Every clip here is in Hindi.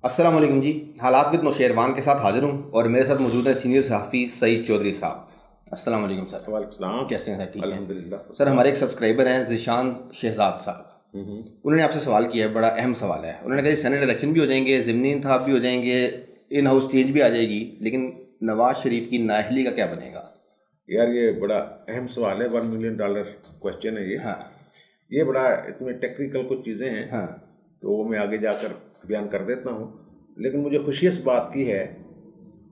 अस्सलाम वालेकुम जी। हालात विद नौशेरवान के साथ हाजिर हूँ और मेरे साथ मौजूद है सीनियर सहाफ़ी सईद चौधरी साहब। अस्सलाम वालेकुम सर। वालेकुम। कैसे हैं सर? ठीक है अल्हम्दुलिल्लाह। सर, हमारे एक सब्सक्राइबर हैं ज़िशान शहजाद साहब। उन्होंने आपसे सवाल किया है, बड़ा अहम सवाल है। उन्होंने कहा सेनेट इलेक्शन भी हो जाएंगे, ज़िमनी इंतखाब भी हो जाएंगे, इन हाउस चेंज भी आ जाएगी, लेकिन नवाज शरीफ की नाअहली का क्या बनेगा? यार ये बड़ा अहम सवाल है, $1 मिलियन क्वेश्चन है ये। हाँ, ये बड़ा इसमें टेक्निकल कुछ चीज़ें हैं। हाँ, तो वो मैं आगे जाकर बयान कर देता हूँ। लेकिन मुझे खुशी इस बात की है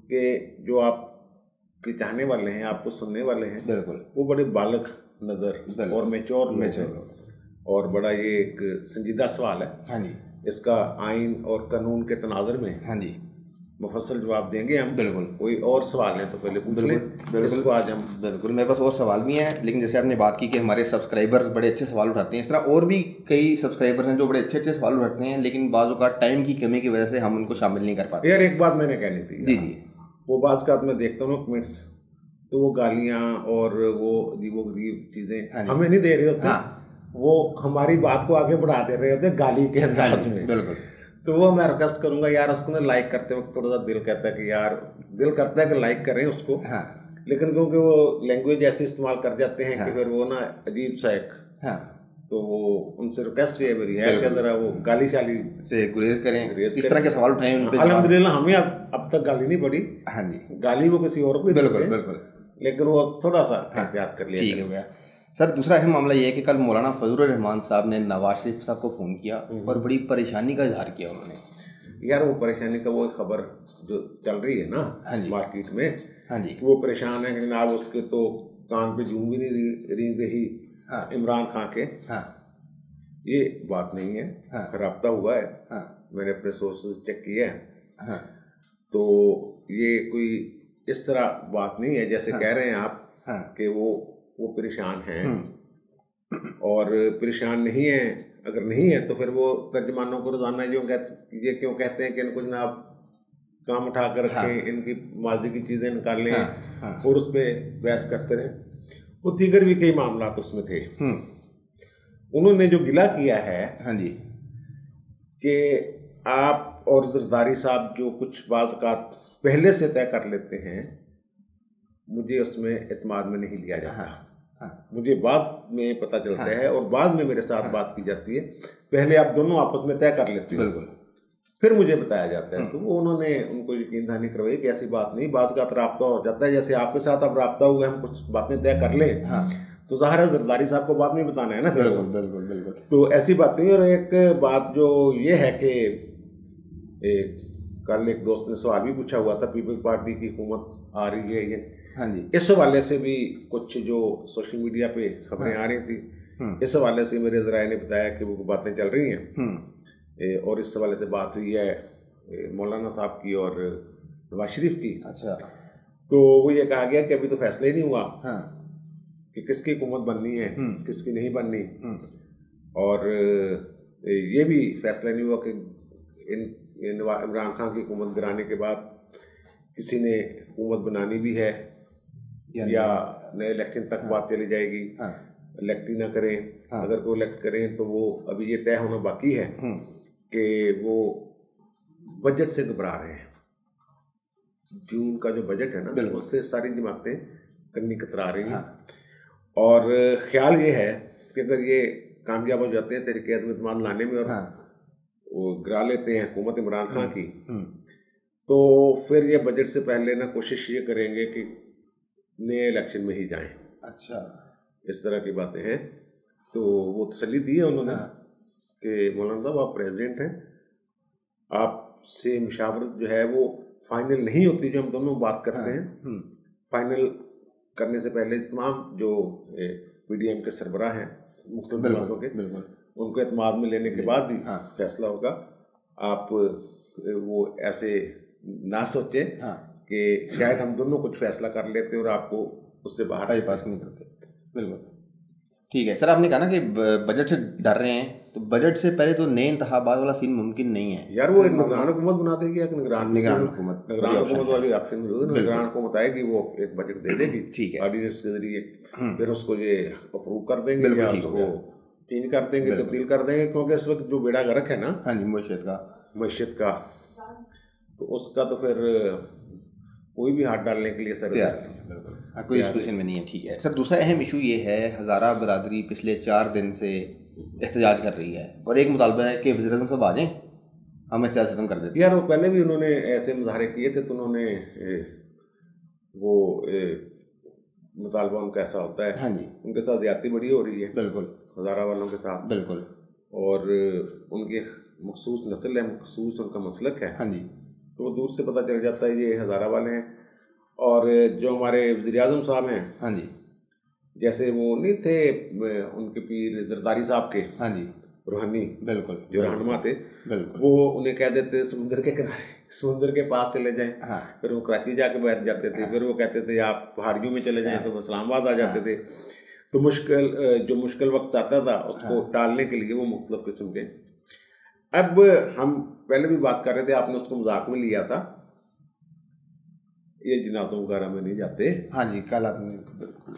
कि जो आपके चाहने वाले हैं, आपको सुनने वाले हैं, बिल्कुल, वो बड़े बालक नज़र और मैच्योर लोग हैं। और बड़ा ये एक संजीदा सवाल है। हाँ जी, इसका आइन और कानून के तनाज़ुर में हाँ जी, मुफस्सल जवाब देंगे हम। बिल्कुल। कोई और सवाल है तो पहले पूछ लें। इसको आज हम बिल्कुल मेरे पास और सवाल भी हैं, लेकिन जैसे आपने बात की कि हमारे सब्सक्राइबर्स बड़े अच्छे सवाल उठाते हैं, इस तरह और भी कई सब्सक्राइबर्स हैं जो बड़े अच्छे अच्छे सवाल उठाते हैं, लेकिन बाज़ औक़ात टाइम की कमी की वजह से हम उनको शामिल नहीं कर पाते। यार एक बात मैंने कहनी थी। जी जी। वो बाज़ का मैं देखता हूँ कमेंट्स, तो वो गालियाँ और वो अजीबो गरीब चीज़ें हमें नहीं दे रहे होते। हाँ, वो हमारी बात को आगे बढ़ा दे रहे होते गाली के अंदाज में। बिल्कुल। तो वो मैं रिक्वेस्ट करूंगा यार, उसको ना लाइक करते वक्त थोड़ा सा दिल कहता है कि यार, दिल करता है कि लाइक करें उसको। हाँ, लेकिन क्योंकि वो लैंग्वेज ऐसे इस्तेमाल कर जाते हैं कि फिर वो ना अजीब सा एक, हाँ, तो वो उनसे रिक्वेस्ट ये मेरी है कि जरा वो गाली शाली से गुरेज करें, इस तरह के सवाल उठाएं उन पे। अल्हम्दुलिल्लाह हमें अब तक गाली नहीं पड़ी। हाँ जी, गाली वो किसी और को ही देते हैं, बिल्कुल, लेकिन वो थोड़ा सा एहतियात कर लिया। ठीक है भैया। सर, दूसरा अहम मामला ये है कि कल मौलाना फजलुर रहमान साहब ने नवाज शरीफ साहब को फ़ोन किया और बड़ी परेशानी का इजहार किया उन्होंने। यार वो परेशानी का वो खबर जो चल रही है ना मार्केट में, हाँ जी, वो परेशान है कि जनाब उसके तो कान पे जूं भी नहीं रिंग रही इमरान खान के। हाँ, ये बात नहीं है। राब्ता हुआ है, मैंने अपने सोर्सेज चेक किया है। हाँ, तो ये कोई इस तरह बात नहीं है जैसे कह रहे हैं आप कि वो परेशान हैं। और परेशान नहीं है, अगर नहीं है तो फिर वो तर्जमानों को रोजाना ये क्यों कहते हैं कि इनको जनाब काम उठा कर रखें, इनकी माजी की चीज़ें निकालें और उस पर बहस करते रहे। वो दीगर भी कई मामला उसमें थे। उन्होंने जो गिला किया है, हाँ जी, कि आप और जरदारी साहब जो कुछ बाज़ का पहले से तय कर लेते हैं, मुझे उसमें एतमाद में नहीं लिया जाता। मुझे बाद में पता चलता है और बाद में मेरे साथ बात की जाती है। पहले आप दोनों आपस में तय कर लेते हो, फिर मुझे बताया जाता है। तो वो उन्होंने उनको यकीन दहानी करवाई कि ऐसी बात नहीं, बाज़ का राब्ता हो जाता है। जैसे आपके साथ अब राब्ता हुआ, हम कुछ बातें तय कर लें, तो ज़ाहिर है जरदारी साहब को बाद में बताना है ना। बिल्कुल। तो ऐसी बातें। और एक बात जो ये है कि कल एक दोस्त ने सवाल भी पूछा हुआ था, पीपल्स पार्टी की हुकूमत आ रही है ये, हाँ जी, इस हवाले से भी कुछ जो सोशल मीडिया पे खबरें आ रही थी, इस हवाले से मेरे ज़राए ने बताया कि वो बातें चल रही हैं। और इस हवाले से बात हुई है मौलाना साहब की और नवाज शरीफ की। अच्छा। तो वो ये कहा गया कि अभी तो फैसला ही नहीं हुआ कि किसकी हुकूमत बननी है, किसकी नहीं बननी। और ये भी फैसला नहीं हुआ कि इमरान खान की हुकूमत गिराने के बाद किसी ने हुकूमत बनानी भी है या नए इलेक्शन तक बात चली जाएगी। इलेक्ट ही ना करें, अगर कोई इलेक्ट करें तो वो अभी ये तय होना बाकी है कि वो बजट से घबरा रहे हैं। जून का जो बजट है ना, उससे सारी जमातें करनी कतरा रही हैं। और ख्याल ये है कि अगर ये कामयाब हो जाते हैं तरीके एतमाद लाने में और वो गिरा लेते हैं हुकूमत इमरान खान की, तो फिर ये बजट से पहले ना कोशिश ये करेंगे कि नए इलेक्शन में ही जाएं। अच्छा, इस तरह की बातें हैं। तो वो तसल्ली दी है उन्होंने कि मौलाना साहब आप प्रेसिडेंट हैं, आपसे मुशावरत जो है वो फाइनल नहीं होती, जो हम दोनों बात करते हैं। फाइनल करने से पहले तमाम जो पीडीएम के सरबराह हैं मुख्तलिफ जमातों के, उनको एतमाद में लेने के बाद ही फैसला होगा। आप वो ऐसे ना सोचें कि शायद हम दोनों कुछ फैसला कर लेते और आपको उससे बाहर पास नहीं करते। बिल्कुल ठीक है सर। आपने कहा ना कि बजट से डर रहे हैं, तो बजट से पहले तो नए इंतखाबात वाला सीन मुमकिन नहीं है यार। वो निगरान हुकूमत बना देगी या निगरान हुकूमत वाली ऑप्शन में निगरान हुकूमत आएगी, वो एक बजट दे देगी, ठीक है, ऑर्डिनेंस के जरिए। फिर उसको ये अप्रूव कर देंगे या उसको चेंज कर देंगे, तब्दील कर देंगे। क्योंकि इस वक्त जो बेड़ा गर्क है ना, हाँ जी, मईशत का तो उसका तो फिर कोई भी हाथ डालने के लिए सर कोई इस पोजीशन में नहीं है। ठीक है सर, दूसरा अहम इशू ये है, हज़ारा बरादरी पिछले 4 दिन से एहतजाज कर रही है और एक मुतालबा है कि वज़ीर आज़म साहब आ जाएं, हम एहतजाज खत्म कर देते हैं। यार वो पहले भी उन्होंने ऐसे मुजाहरे किए थे, तो उन्होंने वो मुतालबा उनका ऐसा होता है, हाँ जी, उनके साथ ज़्यादती बड़ी हो रही है, बिल्कुल हज़ारा वालों के साथ, बिल्कुल, और उनकी मखसूस नस्ल है, मखसूस उनका मसलक है, हाँ जी, तो वो दूर से पता चल जाता है ये हज़ारा वाले हैं। और जो हमारे वज़ीर आज़म साहब हैं, हाँ जी, जैसे वो नहीं थे उनके पीर जरदारी साहब के, हाँ जी, रूहानी, बिल्कुल, जो रहनुमा थे, बिल्कुल, वो उन्हें कह देते समुद्र के किनारे, समुद्र के पास चले जाएं, हाँ, फिर वो कराची जाके बैठ जाते थे, फिर वो कहते थे आप पहाड़ियों में चले जाएं, तो वो इस्लामाबाद आ जाते थे। तो जो मुश्किल वक्त आता था उसको टालने के लिए वो मुख्तलिफ किस्म के। अब हम पहले भी बात कर रहे थे, आपने उसको मजाक में लिया था, ये जनातों वगैरह में नहीं जाते। हाँ जी, कल आपने,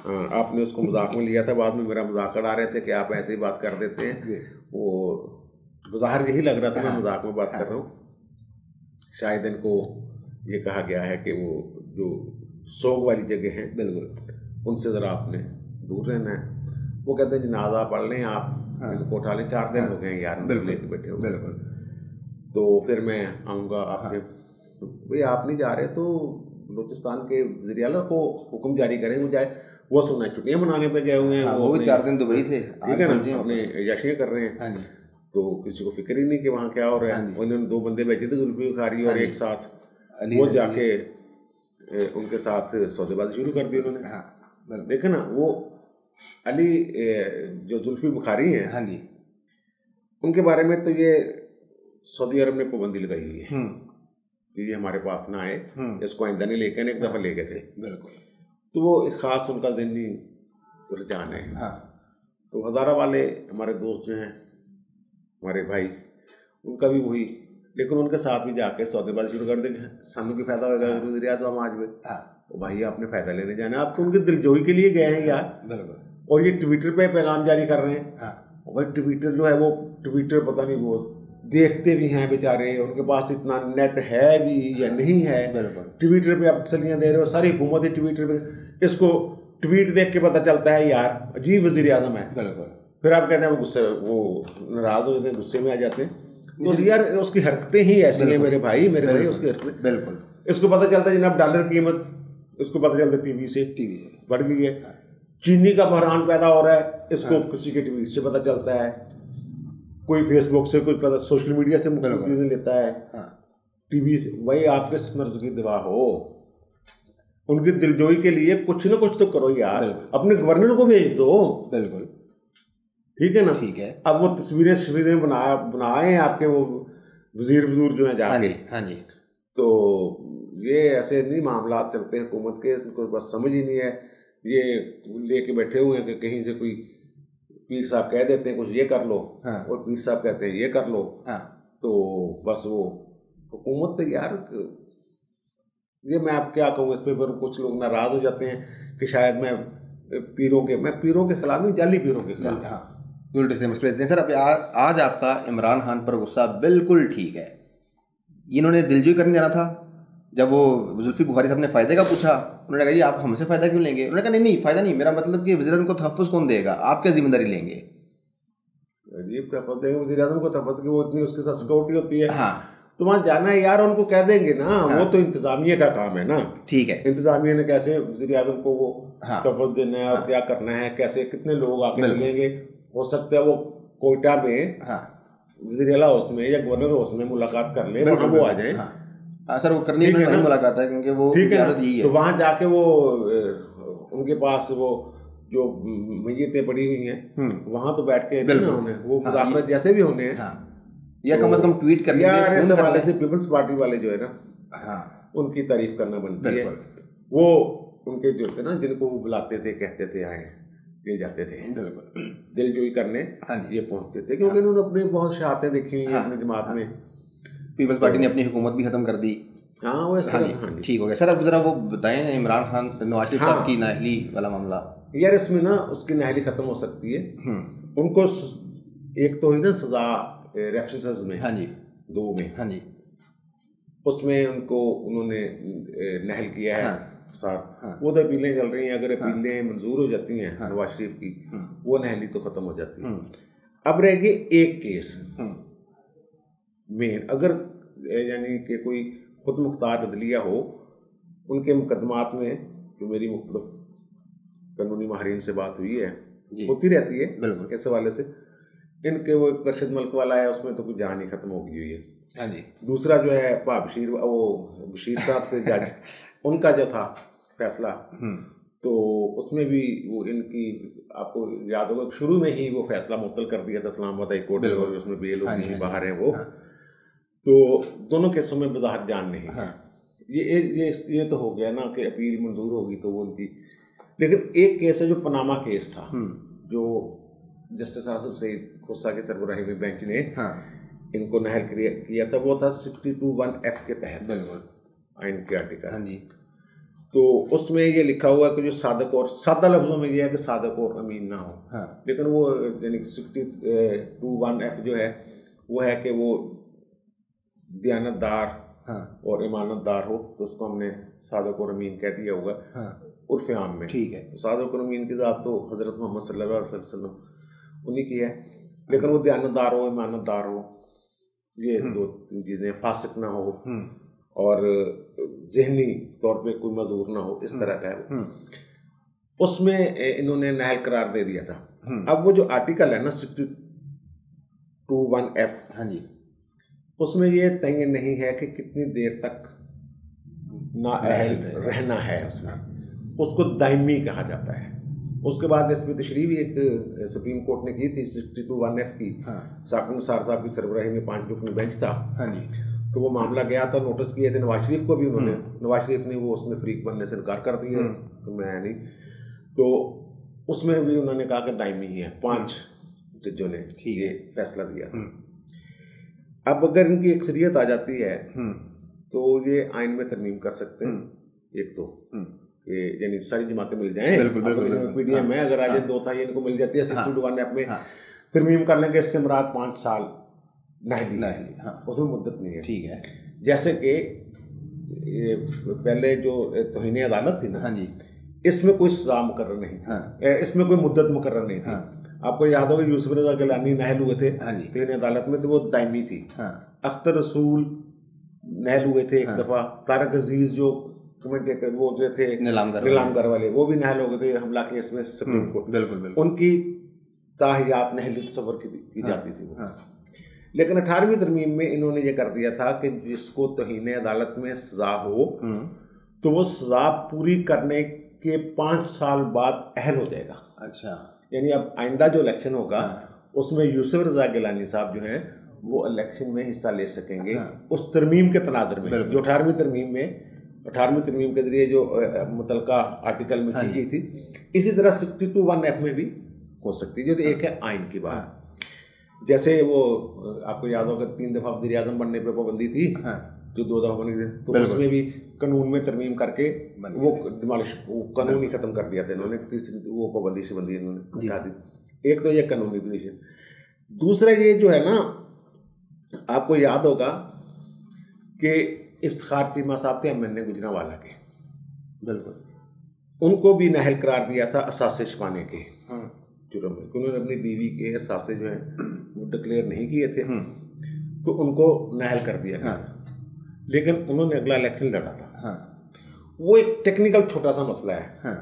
हाँ, आपने उसको मजाक में लिया था, बाद में मेरा मजाक उड़ा रहे थे कि आप ऐसे ही बात कर देते हैं। वो बाहर यही लग रहा था मैं मजाक में बात कर रहा हूँ। शायद इनको ये कहा गया है कि वो जो सोग वाली जगह है, बिल्कुल उनसे ज़रा आपने दूर रहना है। वो कहते हैं जनाजा पढ़ लें आप, इनको उठा लें, 4 दिन हो गए यार लेके बैठे हो, बिल्कुल, तो फिर मैं आऊँगा आपके। भाई आप नहीं जा रहे तो बलूचिस्तान के वज़ीर आला को हुक्म जारी करें, वो जाए, वो सुना छुट्टियाँ मनाने पे गए हुए हैं, वो भी 4 दिन दुबई थे, ठीक है ना, अपने याशियाँ कर रहे हैं, तो किसी को फिक्र ही नहीं कि वहाँ क्या हो रहा है। उन्होंने 2 बंदे भेजे थे, जुल्फी बुखारी और एक साथ, वो जाके उनके साथ सौदेबाजी शुरू कर दी उन्होंने। देखा ना, वो अली जो जुल्फी बुखारी हैं, हाँ जी, उनके बारे में तो ये सऊदी अरब ने पाबंदी लगाई हुई है कि ये हमारे पास ना आए, इसको आइंदा नहीं लेके, एक दफ़ा लेके थे, बिल्कुल, तो वो एक ख़ास उनका ज़हनी रुझान है। हाँ, तो हज़ारा वाले हमारे दोस्त जो हैं, हमारे भाई, उनका भी वही, लेकिन उनके साथ भी जाके सौदेबाजी शुरू कर देंगे, सानू की फ़ायदा होगा, वज़ीर आज़म आज में, तो भाई आपने फ़ायदा लेने जाना है, आपको उनके दिलजोई के लिए गए हैं यार, बिल्कुल, और ये ट्विटर पे पैगाम जारी कर रहे हैं। और भाई ट्विटर जो है वो ट्विटर पता नहीं वो देखते भी हैं बेचारे, उनके पास इतना नेट है भी या नहीं है, ट्विटर पे आप तसलियाँ दे रहे हो, सारी हुकूमत ट्विटर पे, इसको ट्वीट देख के पता चलता है यार अजीब वज़ीर आज़म है, फिर आप कहते हैं वो गुस्से, वो नाराज़ हो जाते हैं, गुस्से में आ जाते हैं। तो यार उसकी हरकतें ही ऐसी हैं मेरे भाई उसकी हरकतें, बिल्कुल, इसको पता चलता है जनाब डॉलर की कीमत, इसको पता चलता है टीवी से, टीवी बढ़ गई है, चीनी का बहरान पैदा हो रहा है, इसको किसी के ट्वीट से पता चलता है, कोई फेसबुक से, कोई पता सोशल मीडिया से चीज़ें लेता है, टीवी से। भाई आप किस मर्ज की दवा हो, उनकी दिलजोई के लिए कुछ ना कुछ तो करो यार, अपने गवर्नर को भेज दो, बिल्कुल, ठीक है ना, ठीक है। अब वो तस्वीरें बनाए आपके वो वजीर जो है जाके, हाँ जी, तो ये ऐसे नहीं मामला चलते हैं हुकूमत के, इनको बस समझ ही नहीं है, ये लेके बैठे हुए हैं कि कहीं से कोई पीर साहब कह देते हैं कुछ ये कर लो, और पीर साहब कहते हैं ये कर लो, तो बस वो हुकूमत तो यार, ये मैं आप क्या कहूँ इस पर, फिर कुछ लोग नाराज़ हो जाते हैं कि शायद मैं पीरों के खिलाफ नहीं, जाली पीरों के खिलाफ। हाँ, उल्टे से मसले देते हैं सर। अब आज आपका इमरान खान पर गुस्सा बिल्कुल ठीक है, इन्होंने दिलजोई करने जाना था, जब वो जुल्फी बुखारी साहब ने फ़ायदे का पूछा, उन्होंने कहा जी आप हमसे फ़ायदा क्यों लेंगे, उन्होंने कहा नहीं फ़ायदा नहीं, मेरा मतलब कि वज़ीर आज़म को तहफ़्फ़ुज़ कौन देगा, आप क्या जिम्मेदारी लेंगे। अजीब तहफ़्फ़ुज़ देंगे वज़ीर आज़म को, तहफ़्फ़ुज़ की वो इतनी उसके साथ सिक्योरिटी होती है। हाँ, तो वहाँ जाना है यार, उनको कह देंगे ना। हाँ, वो तो इंतज़ामिया का काम है ना, ठीक है, इंतज़ामिया ने कैसे वज़ीर आज़म को वो तहफ़्फ़ुज़ देना है और क्या करना है, कैसे कितने लोग आके मिलेंगे, हो सकता है वो कोयटा में वज़ीर आला हाउस में या गवर्नर हाउस में मुलाकात कर ले, वहाँ वो आ जाए। हाँ सर, वो करनी नहीं मुलाकात है, क्योंकि वो ठीक है ना, तो वहाँ जाके वो उनके पास वो जो मैयतें पड़ी हुई हैं वहाँ तो बैठ के ना उन्हें वो मुज़ाकरात जैसे भी होने हैं, या कम से कम ट्वीट कर यार इस हवाले से पीपल्स पार्टी वाले जो है ना, उनकी तारीफ करना बनती है। वो उनके जो थे ना, जिनको वो बुलाते थे, कहते थे आए, ले जाते थे, दिलजोई करने ये पहुँचते थे, क्योंकि उन्होंने अपनी बहुत शहादतें देखी हुई हैं अपनी जमात में। पीपल्स पार्टी ने अपनी हुकूमत भी ख़त्म कर दी। हाँ वो ठीक हो गया सर। अब ज़रा वो बताएं इमरान खान नवाज शरीफ साहब की नाअहली वाला मामला। यार इसमें ना उसकी नाअहली ख़त्म हो सकती है, उनको एक तो ही ना सज़ा रेफरेंसेस में, हाँ जी, 2 में, हाँ जी, उसमें उनको उन्होंने नहल किया है साथ। वो तो अपीलें चल रही हैं, अगर अपीलें मंजूर हो जाती हैं नवाज शरीफ की, वो नहली तो ख़त्म हो जाती है। अब रह गए एक केस मेन, अगर यानी कि कोई खुद मुख्तार अदलिया हो, उनके मुकदमात में जो मेरी मुख्तलिफ कानूनी माहिरीन से बात हुई है, होती रहती है इस हवाले से, इनके वो एक दर्शद मल्क वाला है, उसमें तो कुछ जान ही खत्म हो गई हुई है। हाँ जी। दूसरा जो है बशीर, वो बशीर साहब थे जज, उनका जो था फैसला, तो उसमें भी वो इनकी, आपको याद होगा शुरू में ही वो फैसला मुअत्तल कर दिया था इस्लामाबाद हाई कोर्ट ने, और उसमें बेल होगी, बाहर है वो। तो दोनों केसों में बज़ाहिर जान नहीं है। ये तो हो गया ना कि अपील मंजूर होगी तो वो उनकी, लेकिन एक केस है जो पनामा केस था, जो जस्टिस आसिफ सईद खुस्सा के सरबराही में बेंच ने इनको नहल किया था। वो था 62(1)(f) के तहत आइन के आर्टिकल। हाँ जी। तो उसमें ये लिखा हुआ है कि जो सादक, और सादा लफ्जों में यह है कि सादक और अमीन ना हो, लेकिन वो यानी 62(1)(f) जो है वो है कि वो दियानतदार और इमानतदार हो, तो उसको हमने सादक और अमीन कह दिया होगा उर्फ आम में। ठीक है। तो सादक और अमीन की ज़ात तो हज़रत मोहम्मद सल्लल्लाहु अलैहि वसल्लम उन्हीं की है, लेकिन वो दियानतदार हो, ईमानतदार हो, ये दो तीन चीज़ें, फासिक ना हो और ज़हनी तौर पे कोई मजबूर ना हो, इस तरह का है। उसमें इन्होंने नहल करार दे दिया था। अब वो जो आर्टिकल है ना 62(1)(f), हाँ जी, उसमें ये तय नहीं है कि कितनी देर तक नाअहल रहना है, उसको दायमी कहा जाता है। उसके बाद इस पर तशरीह भी एक सुप्रीम कोर्ट ने की थी 62(1)(f) की। साकिब निसार साहब की सरबराही में 5 रुकनी बेंच था। हाँ जी। तो वो मामला गया था, नोटिस किए थे नवाज शरीफ को भी उन्होंने, नवाज शरीफ ने वो उसमें फरीक बनने से इनकार कर दिया, तो मैं नहीं, तो उसमें भी उन्होंने कहा कि दायमी ही है। 5 जजों ने ये फैसला दिया था। अब अगर इनकी अक्सरियत आ जाती है तो ये आइन में तरमीम कर सकते हैं। एक तो यानी सारी जमातें मिल जाएं, पीडीएम में अगर आज 2 इनको मिल जाती है 62(1)(f) में तरमीम कर लेंगे। इससे मुराद 5 साल नहली, उसमें मुद्दत नहीं है। ठीक है। जैसे कि पहले जो तौहीन अदालत थी ना, हाँ जी, इसमें कोई सजा मुकर्रर नहीं थी, इसमें कोई मुद्दत मुकर्रर नहीं थी। आपको याद होगा यूसुफ रज़ा गिलानी नहल हुए थे तौहीन अदालत में, तो वो दायमी थी। अख्तर रसूल नहल हुए थे एक दफ़ा, तारक अजीज जो कमेंटेटर वो जो थे नीलामगर वाले, वो भी नहल हो गए थे हमला केस में सुप्रीम कोर्ट। बिल्कुल। उनकी ताहियात नहली तस्वर की जाती थी वो। लेकिन 18वीं तरमीम में इन्होंने ये कर दिया था कि जिसको तौहीन अदालत में सजा हो तो वो सजा पूरी करने के 5 साल बाद अहल हो जाएगा। अच्छा। यानी अब आइंदा जो इलेक्शन होगा उसमें यूसुफ रज़ा गिलानी साहब जो हैं वो इलेक्शन में हिस्सा ले सकेंगे उस तरमीम के तनाज़ुर में, जो 18वीं तरमीम के जरिए जो मुतलका आर्टिकल में की गई थी। इसी तरह 62(1)(f) में भी हो सकती है। जो एक है आइन की बात, जैसे वो आपको याद होगा 3 दफ़ा वज़ीर आज़म बनने पे पाबंदी थी, जो 2 दफ़ा बनी थी, तो उसमें भी कानून में तरमीम करके वो डिमोलिश, वो कानून ही ख़त्म कर दिया था इन्होंने। तीसरी वो पाबंदी से बंदी इन्होंने हटा दी। एक तो ये कानूनी पोजीशन। दूसरा ये जो है ना, आपको याद होगा कि इफ्तिखार चीमा साहब थे MNA गुजरांवाला के, बिल्कुल, उनको भी नहल करार दिया था असासे छुपाने के जुर्म में। उन्होंने अपनी बीवी के असासे जो हैं वो डिक्लेयर नहीं किए थे, तो उनको नहल कर दिया गया था। लेकिन उन्होंने अगला इलेक्शन लड़ा था। वो एक टेक्निकल छोटा सा मसला है।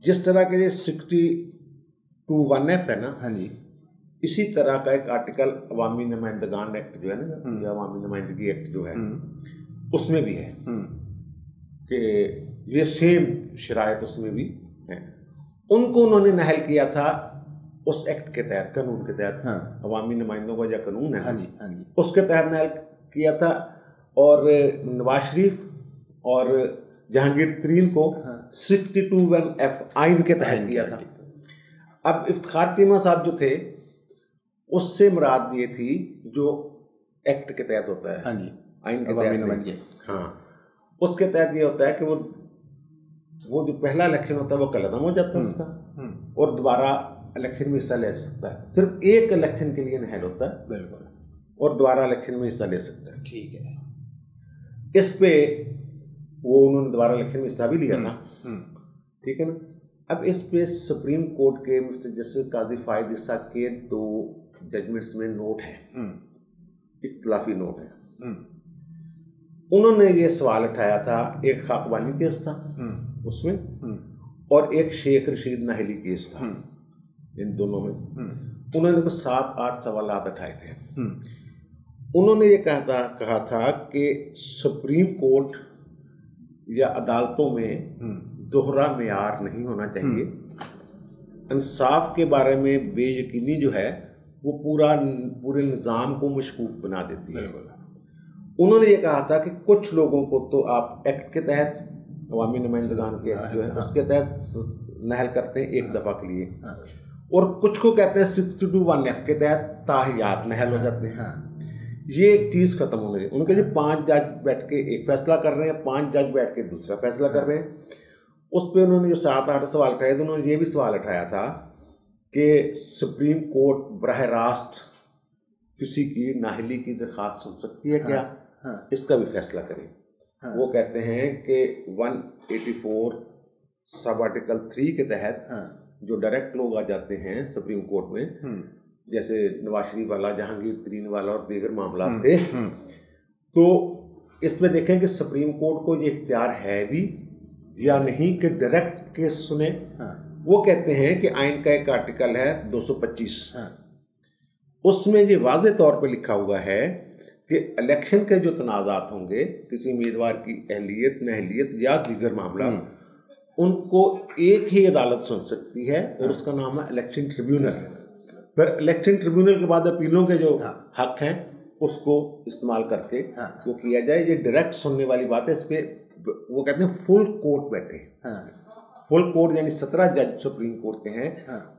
जिस तरह के 62(1)(f) है ना, हाँ जी, इसी तरह का एक आर्टिकल अवामी नुमाइंदगान एक्ट जो है ना, या अवामी नुमाइंदगी एक्ट जो है, उसमें भी है कि ये सेम शरायत उसमें भी है। उनको उन्होंने नहल किया था उस एक्ट के तहत, कानून के तहत, अवामी नुमाइंदों का जो कानून है, हाँ जी, हाँ जी, उसके तहत नहल किया था। और नवाज शरीफ और जहांगीर तरीन को 62(1)(f) आइन के तहत किया था। अब इफ्तिखार चीमा साहब जो थे उससे मुराद ये थी जो एक्ट के तहत होता है, हाँ जी, आइन के तहत। हाँ, उसके तहत ये होता है कि वो जो पहला इलेक्शन होता है वो कलअदम हो जाता है उसका, और दोबारा इलेक्शन में हिस्सा ले सकता है। सिर्फ एक इलेक्शन के लिए नहल होता है, बिल्कुल, और दोबारा इलेक्शन में हिस्सा ले सकता है। ठीक है। इस पे वो उन्होंने दोबारा इलेक्शन में हिस्सा भी लिया था, ठीक है ना। अब इस पे सुप्रीम कोर्ट के मिस्टर जस्टिस काजी फायद ईसा के 2 जजमेंट्स में नोट है, इख्तिलाफी नोट है। उन्होंने ये सवाल उठाया था, एक खाकबानी केस था उसमें, और एक शेख रशीद नाहली केस था। इन दोनों में उन्होंने कुछ 7-8 सवाल उठाए थे। उन्होंने ये कहा था कि सुप्रीम कोर्ट या अदालतों में दोहरा मेयार नहीं होना चाहिए, इंसाफ के बारे में बेयकीनी जो है वो पूरे निज़ाम को मशकूक बना देती है। उन्होंने ये कहा था कि कुछ लोगों को तो आप एक्ट के तहत, अवामी नुमाइंदगान के जो है उसके तहत नहल करते हैं एक दफ़ा के लिए, और कुछ को कहते हैं 62(1)(f) के तहत ताहियात नहल हो जाते हैं। ये एक चीज़ खत्म होने लगी। उनके जो 5 जज बैठ के एक फैसला कर रहे हैं, 5 जज बैठ के दूसरा फैसला कर रहे हैं। उस पर उन्होंने जो 7-8 सवाल उठाए थे, उन्होंने ये भी सवाल उठाया था कि सुप्रीम कोर्ट बराह रास्त किसी की नाहली की दरख्वास्त सुन सकती है क्या, इसका भी फैसला करें। वो कहते हैं कि 184 सब आर्टिकल 3 के तहत जो डायरेक्ट लोग आ जाते हैं सुप्रीम कोर्ट में, जैसे नवाज शरीफ वाला, जहांगीर तरीन वाला और दीगर मामला थे, तो इसमें देखें कि सुप्रीम कोर्ट को ये इख्तियार है भी या नहीं कि डायरेक्ट केस सुने। वो कहते हैं कि आइन का एक आर्टिकल है 225, उसमें ये वाज़ेह तौर पर लिखा हुआ है कि इलेक्शन के जो तनाज़ात होंगे, किसी उम्मीदवार की अहलियत, नहलियत या दीगर मामला, उनको एक ही अदालत सुन सकती है और उसका नाम है इलेक्शन ट्रिब्यूनल। फिर इलेक्शन ट्रिब्यूनल के बाद अपीलों के जो हक हैं उसको इस्तेमाल करके वो किया जाए। ये डायरेक्ट सुनने वाली बात है। इस पर वो कहते हैं फुल कोर्ट बैठे, फुल कोर्ट यानी 17 जज सुप्रीम कोर्ट के हैं,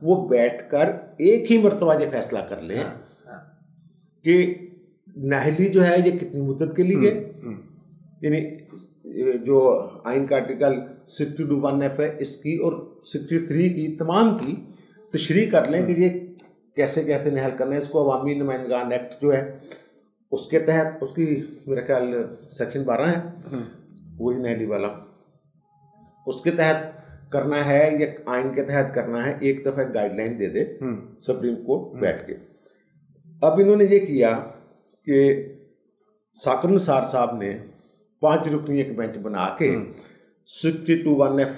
वो बैठकर एक ही मरतबा ये फैसला कर लें कि नाहली जो है ये कितनी मुद्दत के लिए, यानी जो आइन का आर्टिकल 62(1)(f) है इसकी और 63 की तमाम की तशरीह कर लें कि ये कैसे कैसे नहल करना है। इसको अवामी नुमाइंदगान एक्ट जो है उसके तहत, उसकी मेरा ख्याल सेक्शन 12 है, वही नहली वाला, उसके तहत करना है या आइन के तहत करना है। एक दफ़ा गाइडलाइन दे दे सुप्रीम कोर्ट बैठ के। अब इन्होंने ये किया कि साकिब निसार साहब ने 5 रुकनी एक बेंच बना के 62(1)(f)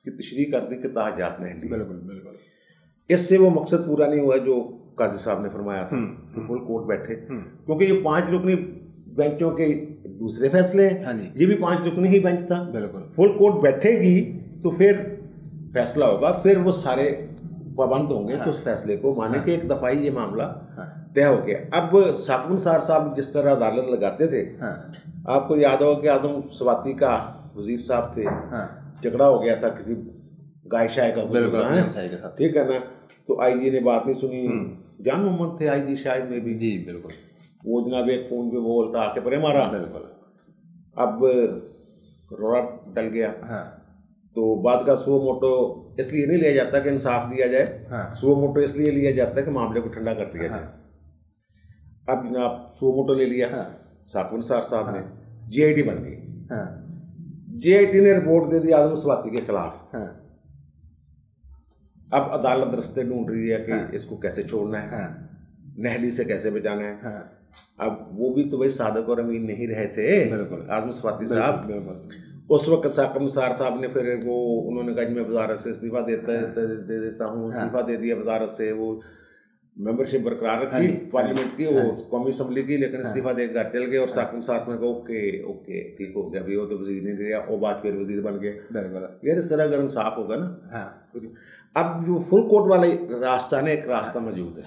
की तशरीह कर दी कि ताहजात नहली। बिल्कुल। इससे वो मकसद पूरा नहीं हुआ जो काजी साहब ने फरमाया था कि फुल कोर्ट बैठे, क्योंकि ये 5 रुकनी बेंचों के दूसरे फैसले हैं, ये भी 5 रुकनी ही बेंच था। फुल कोर्ट बैठेगी तो फिर फैसला होगा, फिर वो सारे पाबंद होंगे तो उस फैसले को माने कि एक दफ़ा ही ये मामला तय हो गया। अब साकिब निसार साहब जिस तरह अदालत लगाते थे, आपको याद होगा कि आदम स्वाति का वजीर साहब थे, झगड़ा हो गया था किसी गाय शाय का, ठीक है ना, तो आईजी ने बात नहीं सुनी। जान मोहम्मद थे आईजी शायद में भी, जी बिल्कुल, वो जनाब एक फ़ोन पे बोलता आके परे मारा। अब रोड़ा डल गया। तो बात का सो मोटो इसलिए नहीं लिया जाता कि इंसाफ दिया जाए, सो मोटो इसलिए लिया जाता है कि मामले को ठंडा कर दिया जाए। अब जनाब सो मोटो ले लिया साकिब निसार साहब ने, GIT बन गई। GIT ने रिपोर्ट दे दी आदम स्वाति के खिलाफ। अब अदालत रास्ते ढूंढ रही है कि इसको कैसे छोड़ना है, नहली से कैसे बचाना है। अब वो भी तो भाई सादक और अमीन नहीं रहे थे आदम स्वाति साहब। उस वक्त साकिब निसार साहब ने फिर वो उन्होंने कहा मैं वजारत से इस्तीफा दे देता हूँ, इस्तीफा दे दिया वजारत से। वो मेंबरशिप बरकरार रखी पार्लियामेंट की, वो कौमी असम्बली की, लेकिन इस्तीफा दे घर चल गए। और साकिब निसार ने कहा ओके ठीक हो गया, अभी वो तो वजीर नहीं रहा, वो बात फिर वजीर बन गए। यार इस तरह अगर इंसाफ होगा ना। अब जो फुल कोर्ट वाले रास्ता ने एक रास्ता मौजूद है,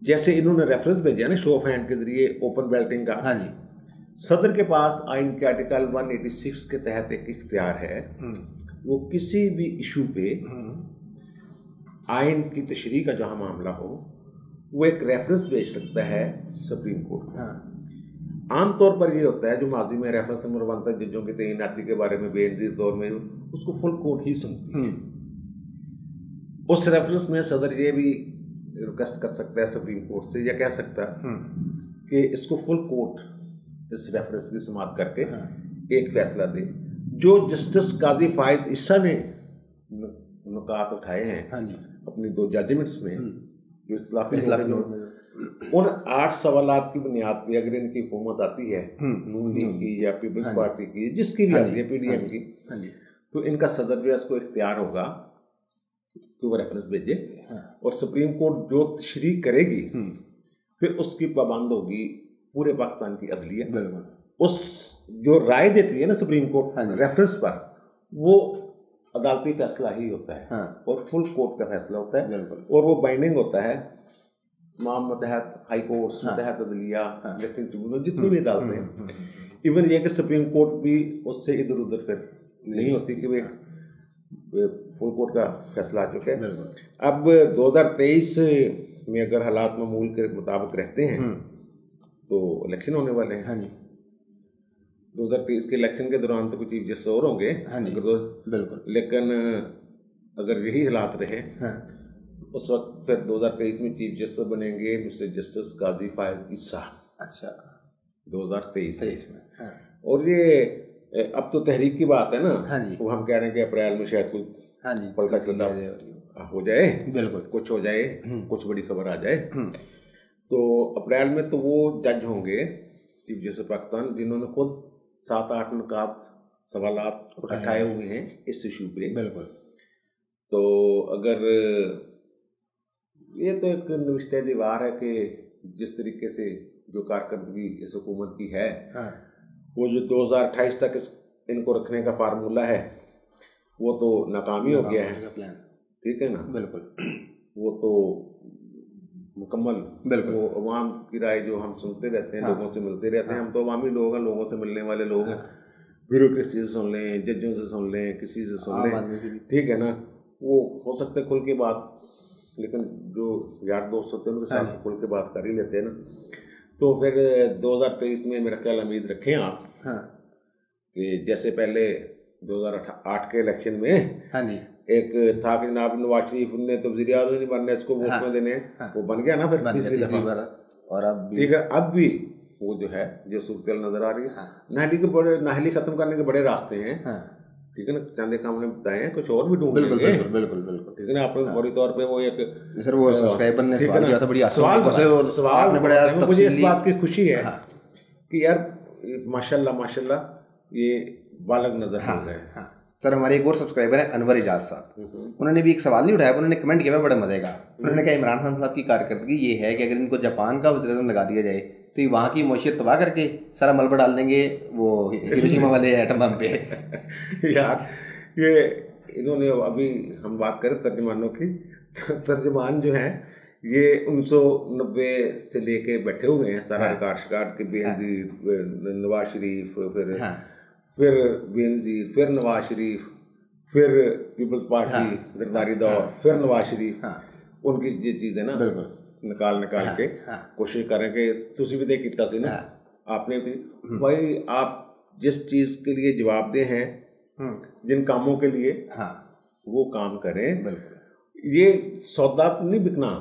जैसे इन्होंने रेफरेंस भेजा ना शो ऑफ हैंड के जरिए ओपन बैलेटिंग का। सदर के पास आइन के आर्टिकल 186 के तहत एक इख्तियार है, वो किसी भी इशू पे आइन की तशरीह का जहाँ मामला हो वो एक रेफरेंस भेज सकता है सुप्रीम कोर्ट को। आमतौर पर ये होता है जो माजी में रेफरेंस नंबर बनता है जजों की तैनाती के बारे में बेनजीर दौर में, उसको फुल कोर्ट ही सुनती है। उस रेफरेंस में सदर ये भी रिक्वेस्ट कर सकता है सुप्रीम कोर्ट से, या कह सकता है कि इसको फुल कोर्ट इस रेफरेंस की समाप्त करके एक फैसला दे। जो जस्टिस काजी फायज ईसा ने नुकात उठाए हैं अपनी 2 जजमेंट्स में जो इख्तिलाफी उन 8 सवालात की बुनियाद पे अगर इनकी हुकूमत आती है नून लीग की या पीपल्स पार्टी की, जिसकी भी आती है, PDM की, तो इनका सदर जो है उसको इख्तियार होगा कि वो रेफरेंस भेजे और सुप्रीम कोर्ट जो तशरीह करेगी फिर उसकी पाबंद होगी पूरे पाकिस्तान की अदलिया। उस जो राय देती है ना सुप्रीम कोर्ट रेफरेंस पर, वो अदालती फैसला ही होता है और फुल कोर्ट का फैसला होता है और वो बाइंडिंग होता है तमाम मतहत हाई कोर्ट्स, मतहत अदलिया, इलेक्शन ट्रिब्यूनल, जितनी भी अदालतें हैं। इवन ये कि सुप्रीम कोर्ट भी उससे इधर उधर फिर नहीं होती कि वो फुल कोर्ट का फैसला आ चुका है। अब 2023 में अगर हालात मामूल के मुताबिक रहते हैं तो इलेक्शन होने वाले हैं। 2023 के इलेक्शन के दौरान तो कुछ चीफ जस्टिस और होंगे, बिल्कुल, लेकिन अगर यही हालात रहे उस वक्त फिर 2023 में चीफ जस्टिस बनेंगे मिस्टर जस्टिस काजी फायज ईसा। अच्छा, 2023 में। और ये अब तो तहरीक की बात है ना, वो हम कह रहे हैं कि अप्रैल में शायद कुछ पलटा चलता हो जाए, बिल्कुल, कुछ हो जाए, कुछ बड़ी खबर आ जाए। तो अप्रैल में तो वो जज होंगे चीफ जस्टिस पाकिस्तान जिन्होंने खुद 7-8 नुकात सवालात उठाए हुए हैं इस इशू पे। बिल्कुल। तो अगर ये तो एक निविष्टा दीवार है कि जिस तरीके से जो कारकर्दगी इस हुकूमत की है, वो जो 2028 तक इनको रखने का फार्मूला है वो तो नाकामी हो गया है। ठीक है ना, बिल्कुल, वो तो मुकम्मल, बिल्कुल, वो अवाम की राय जो हम सुनते रहते हैं, लोगों से मिलते रहते हैं, हम तो अवामी लोग हैं, लोगों से मिलने वाले लोग हैं, ब्यूरोक्रेसी से सुन लें, जजों से सुन लें, किसी से सुन लें, ठीक है ना, वो हो सकता है खुल के बात, लेकिन जो यार दोस्त होते हैं उनके साथ खुल के बात कर ही लेते हैं ना। तो फिर 2023 में मेरा ख्याल उम्मीद रखें आप कि जैसे पहले 2008 के इलेक्शन में एक था कि जनाब नवाज शरीफ ने तो वज़ीर आज़म नहीं बनना, इसको वोट में देने, वो बन गया ना फिर तीसरी दफा। और अब ठीक है, अब भी वो जो है जो सूरत नजर आ रही है, नाहली खत्म करने के बड़े रास्ते हैं। ठीक है ना, चंदे काम ने बताए हैं, कुछ और भी ढूंढ लेंगे। बिल्कुल, ठीक है ना। आपने फौरी तौर पे वो एक सर वो सब्सक्राइबर ने सवाल किया था, बड़ी सवाल ने बड़ा, मुझे इस बात की खुशी है कि यार माशाल्लाह ये बालग नजर आ रहे हैं। सर हमारे एक और सब्सक्राइबर है अनवर इजाज साहब, उन्होंने भी एक सवाल नहीं उठाया, उन्होंने कमेंट किया बड़ा मजे का। उन्होंने कहा इमरान खान साहब की कारकर्दगी ये है कि अगर इनको जापान का वज़ीर-ए-आज़म लगा दिया जाए तो ये वहाँ की मौशियत तबाह करके सारा मलबा डाल देंगे वो हिरोशिमा वाले एटम बम पे। यार ये इन्होंने अभी हम बात करें तर्जमानों की, तर्जमान जो है ये 1990 से लेके बैठे हुए हैं, सारा रिकॉर्ड शिकार्ड के बेनज़ीर, नवाज शरीफ, फिर बेनज़ीर, फिर नवाज शरीफ, फिर पीपल्स पार्टी ज़रदारी दौर, फिर नवाज शरीफ, उनकी ये चीज़ें ना निकाल के कोशिश करें कि तुसी भी देख कितना सी ना आपने भी भाई, आप जिस चीज़ के लिए जवाबदेह हैं, जिन कामों के लिए वो काम करें। ये सौदा नहीं बिकना,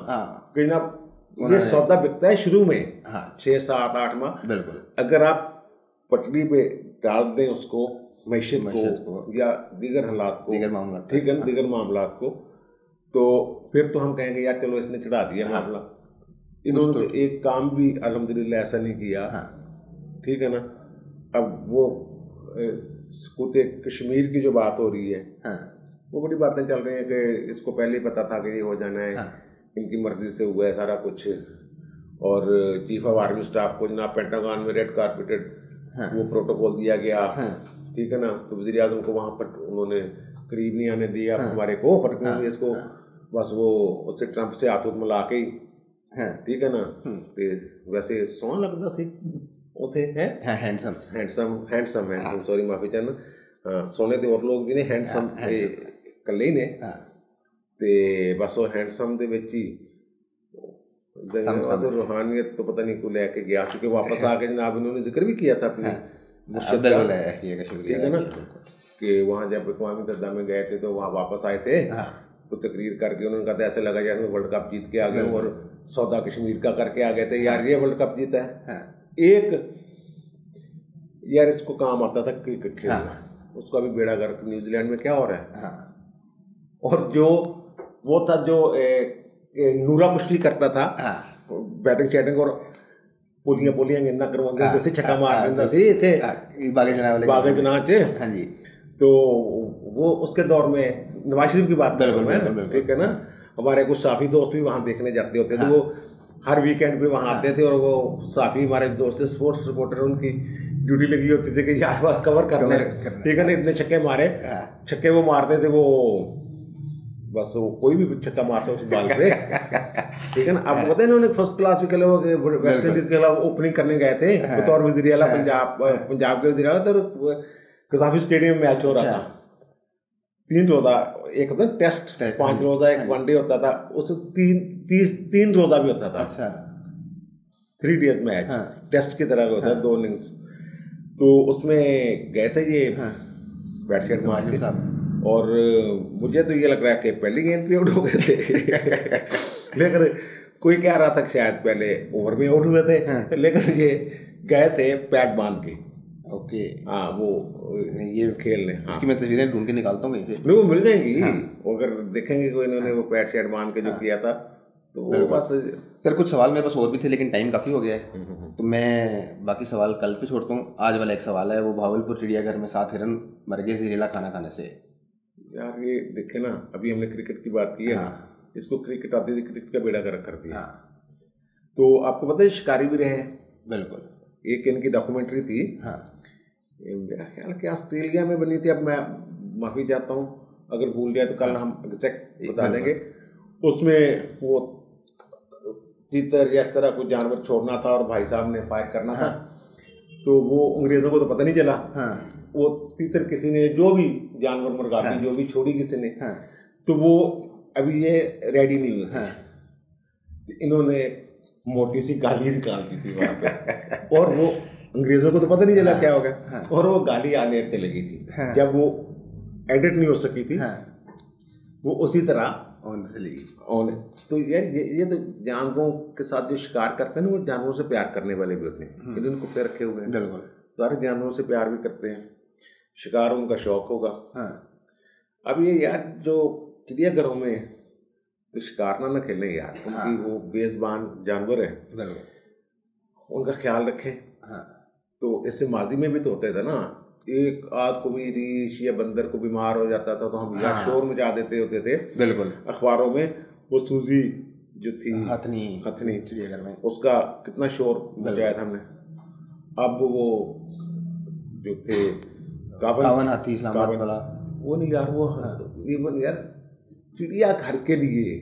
कहीं ना ये सौदा बिकता है शुरू में 6, 7, 8 माह। बिल्कुल, अगर आप पटरी पे डाल दें उसको, मैशियत को या दीगर हालात को, ठीक है ना, दीगर मामलात को, तो फिर तो हम कहेंगे यार चलो इसने चढ़ा दिया मामला। इन्होंने तो एक काम भी अल्हम्दुलिल्लाह ऐसा नहीं किया। ठीक है ना। अब वो कुते कश्मीर की जो बात हो रही है, वो बड़ी बातें चल रही हैं कि इसको पहले ही पता था कि ये हो जाना है, इनकी मर्जी से हुआ है सारा कुछ। और चीफ ऑफ आर्मी स्टाफ को जनाब पेंटागन में रेड कारपेटेड वो प्रोटोकॉल दिया गया। ठीक है ना। तो वज़ीर आज़म को वहाँ पर उन्होंने करीब नहीं आने दिया हमारे को, पर इसको बस वो उससे ट्रंप से हाथ मिला के ही, ठीक है ना। वैसे सोहन लगता सी उथे है, हैंडसम सॉरी माफी चाहना, सोने ते और लोग भी ने हैंडसम कल्ले ही ने, ते बस वो हैंडसम दे विच ही रूहानियत तो पता नहीं को लेके गया, क्योंकि वापस आके जनाब इन्होंने जिक्र भी किया था अपनी मुर्शिद का, ठीक है ना, कि वहाँ जब अक़वामी मुत्तहिदा में गए थे तो वहाँ वापस आए थे तो तकरीर करके उन्होंने कहा ऐसे लगा जैसे वर्ल्ड कप जीत के आ गए और सौदा कश्मीर का करके आ गए थे। यार ये वर्ल्ड कप जीता है। एक यार इसको काम आता था क्रिकेट खेलना, उसको अभी बेड़ा गर्क न्यूजीलैंड में क्या हो रहा है। और जो वो था जो नूरा कुश्ती करता था, बैटिंग शैटिंग और पोलियां गेंदा करवाते जैसे छक्का मार देता सी थे बागे जना चे। हाँ जी, तो वो उसके दौर में नवाज शरीफ की बात कर रहा हूँ मैं, ठीक है ना। हमारे कुछ साफी दोस्त भी वहाँ देखने जाते होते थे, वो हर वीकेंड पे वहाँ आते थे। और वो साफी हमारे दोस्त स्पोर्ट्स रिपोर्टर, उनकी ड्यूटी लगी होती थी कि यार कवर करना है, ठीक है ना। इतने छक्के मारे, छक्के वो मारते थे, वो बस वो कोई भी छक्का मार सकता उस बॉल पे, ठीक है ना। आपको पता है ना, उन्होंने फर्स्ट क्लास के लिए वेस्ट इंडीज के खिलाफ ओपनिंग करने गए थे बतौर वज़ीर आला, पंजाब के वज़ीर आला। तो कसाफी स्टेडियम में मैच हो रहा था, 3 रोजा, एक होता टेस्ट 5 रोजा, एक वनडे होता था, उस 3 रोजा भी होता था। अच्छा, 3 डेज मैच, टेस्ट की तरह होता है, 2 इनिंग्स। तो उसमें गए थे ये बैटशेट मार के, और मुझे तो ये लग रहा है कि पहली गेंद पे आउट हो गए थे लेकिन कोई कह रहा था कि शायद पहले ओवर में आउट हुए थे, लेकिन ये गए थे पैड बांध के। ओके, हाँ, वो ये खेलने। हाँ, इसकी मैं तस्वीरें ढूंढ के निकालता हूँ कहीं से, नहीं वो मिल जाएंगी। अगर देखेंगे कोई इन्होंने वो पैड शैड बांध के जो किया था, तो वो बस। सर कुछ सवाल मेरे पास और भी थे, लेकिन टाइम काफ़ी हो गया है, तो मैं बाकी सवाल कल पे छोड़ता हूँ। आज वाला एक सवाल है, वो भावलपुर चिड़ियाघर में 7 हिरन मर गए जहरीला खाना खाने से। यार ये देखे ना, अभी हमने क्रिकेट की बात की है, इसको क्रिकेट आती थी, क्रिकेट का बेड़ा गर्क कर दिया। तो आपको पता है शिकारी भी रहे। बिल्कुल, एक इनकी डॉक्यूमेंट्री थी, मेरा ख्याल कि ऑस्ट्रेलिया में बनी थी। अब मैं माफ़ी चाहता हूँ अगर भूल जाए, तो कल हम एग्जैक्ट बता देंगे। उसमें वो तीतर या इस तरह कोई जानवर छोड़ना था और भाई साहब ने फायर करना था, तो वो अंग्रेज़ों को तो पता नहीं चला। वो तीतर किसी ने, जो भी जानवर मुर्गाती जो भी छोड़ी किसी ने, तो वो अभी ये रेडी नहीं हुए थे। तो इन्होंने मोटी सी गाली निकाल दी थी वहाँ पे और वो अंग्रेज़ों को तो पता नहीं चला क्या हो गया, और वो गाली आने चली गई थी। जब वो एडिट नहीं हो सकी थी, वो उसी तरह ऑन। तो यार ये तो जानवरों के साथ जो शिकार करते हैं ना, वो जानवरों से प्यार करने वाले भी होते हैं, इन्होंने कुत्ते रखे हुए हैं, सारे जानवरों से प्यार भी करते हैं, शिकार उनका शौक होगा। अब ये यार जो चिड़ियाघरों में तो शिकार ना खेलें यार, उनकी वो बेज़बान जानवर है, उनका ख्याल रखें। तो इससे माजी में भी तो होता था ना, एक आध को भी रीछ या बंदर को बीमार हो जाता था तो हम यार शोर मचा देते होते थे। बिल्कुल, अखबारों में वो सूजी जो थी हथनी चिड़ियाघर में, उसका कितना शोर मचाया था हमने। अब वो जो थे कावन हाथी इस्लामाबाद वाला, वो नहीं यार, वो इवन यार चिड़ियाघर के लिए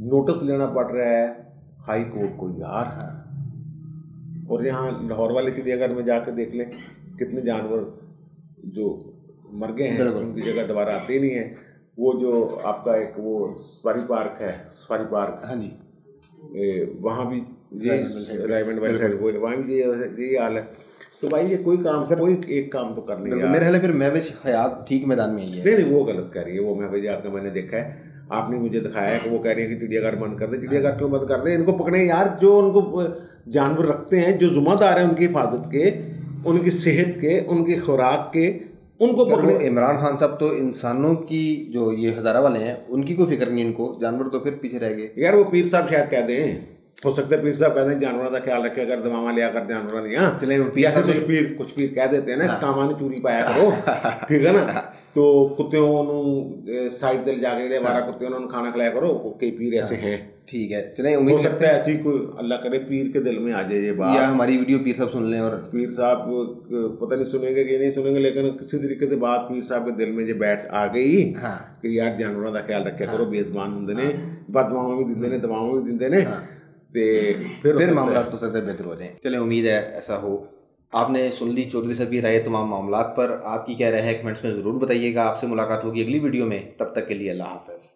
नोटिस लेना पड़ रहा है हाई कोर्ट को यार। और यहाँ लाहौर वाले चिड़ियाघर में जाकर देख लें, कितने जानवर जो मर गए हैं, उनकी जगह दोबारा आते ही नहीं है। वो जो आपका एक वो सफारी पार्क है, सफारी पार्क, हाँ जी, वहाँ भी ये रायमंड वाली साइड, वो वहाँ भी यही हाल है। तो भाई ये कोई काम, कोई एक काम तो कर लेंगे। मेरे ख्याल फिर महविश हयात ठीक मैदान में ही है। नहीं, वो गलत कह रही है, वो महविश हयात का मैंने देखा है, आपने मुझे दिखाया है कि वो कह रही है कि चिड़ियाघर बंद कर दे। चिड़ियाघर क्यों बंद कर दे? इनको पकड़े यार, जो उनको जानवर रखते हैं, जो जिम्मेदार है उनकी हिफाजत के, उनकी सेहत के, उनकी खुराक के, उनको पकड़े। इमरान खान साहब तो इंसानों की जो ये हज़ारा वाले हैं, उनकी कोई फिक्र नहीं इनको, जानवर तो फिर पीछे रह गए यार। वो पीर साहब शायद कह दें, हो सकता है पीर साहब कह दें जानवरों का ख्याल रखे, अगर दवामा लिया कर जानवरों दिया, कुछ पीर कह देते हैं ना, कामानी चूरी पाया करो, ठीक है ना। तो कुत्तों साइड दिल जाके हमारा कुत्तों खाना खिलाया करो, कई पीर ऐसे हैं, ठीक है। चले उम्मीद हो सकता है ऐसी कोई अल्लाह करे पीर के दिल में आ जाए ये बात, या हमारी वीडियो पीर साहब सुन लें, और पीर साहब पता नहीं सुनेंगे कि नहीं सुनेंगे, लेकिन किसी तरीके से बात पीर साहब के दिल में जो बैठ आ गई कि यार जानवरों का ख्याल रखा करो, बेज़बान होंगे ने, बदवावां भी दिंदे ने, दवावां भी दिंदे ने, ते फिर मामला तो सबसे बेहतर हो जाए। चले उम्मीद है ऐसा हो। आपने सुन ली चौधरी साहब की राय तमाम मामलात पर। आपकी क्या राय है कमेंट्स में ज़रूर बताइएगा। आपसे मुलाकात होगी अगली वीडियो में, तब तक के लिए अल्लाह हाफ़िज़।